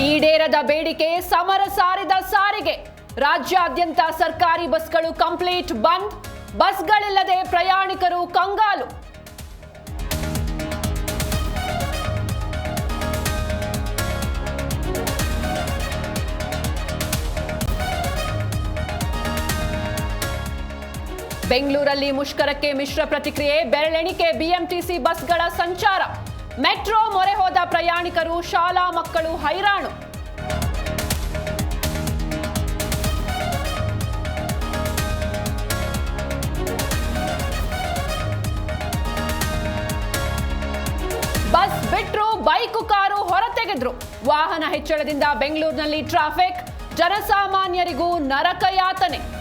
ಈಡೇರದ ಬೇಡಿಕೆ ಸಮರ ಸಾರಿದ ಸಾರಿಗೆ. ರಾಜ್ಯಾದ್ಯಂತ ಸರ್ಕಾರಿ ಬಸ್ಗಳು ಕಂಪ್ಲೀಟ್ ಬಂದ್. ಬಸ್ಗಳಿಲ್ಲದೆ ಪ್ರಯಾಣಿಕರು ಕಂಗಾಲು. ಬೆಂಗಳೂರಲ್ಲಿ ಮುಷ್ಕರಕ್ಕೆ ಮಿಶ್ರ ಪ್ರತಿಕ್ರಿಯೆ. ಬೆರಳೆಣಿಕೆ ಬಿಎಂಟಿಸಿ ಬಸ್ಗಳ ಸಂಚಾರ. ಮೆಟ್ರೋ ಮೊರೆ ಹೋದ ಪ್ರಯಾಣಿಕರು, ಶಾಲಾ ಮಕ್ಕಳು ಹೈರಾಣು. ಬಸ್ ಬಿಟ್ರು, ಬೈಕು ಕಾರು ಹೊರತೆಗೆದ್ರು. ವಾಹನ ಹೆಚ್ಚಳದಿಂದ ಬೆಂಗಳೂರಿನಲ್ಲಿ ಟ್ರಾಫಿಕ್, ಜನಸಾಮಾನ್ಯರಿಗೂ ನರಕಯಾತನೆ.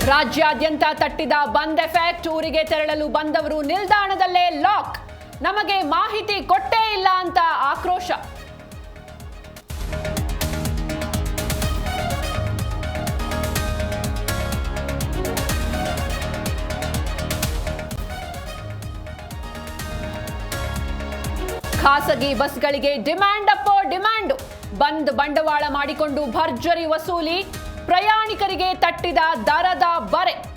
ರಾಜ್ಯಾದ್ಯಂತ ತಟ್ಟಿದ ಬಂದ್ ಎಫೆಕ್ಟ್. ಊರಿಗೆ ತೆರಳಲು ಬಂದವರು ನಿಲ್ದಾಣದಲ್ಲೇ ಲಾಕ್. ನಮಗೆ ಮಾಹಿತಿ ಕೊಟ್ಟೇ ಇಲ್ಲ ಅಂತ ಆಕ್ರೋಶ. ಖಾಸಗಿ ಬಸ್ಗಳಿಗೆ ಡಿಮ್ಯಾಂಡ್ ಅಪ್ಪೋ ಡಿಮ್ಯಾಂಡು. ಬಂದ್ ಬಂಡವಾಳ ಮಾಡಿಕೊಂಡು ಭರ್ಜರಿ ವಸೂಲಿ. ಪ್ರಯಾಣಿಕರಿಗೆ ತಟ್ಟಿದ ದರದ ಬರೆ.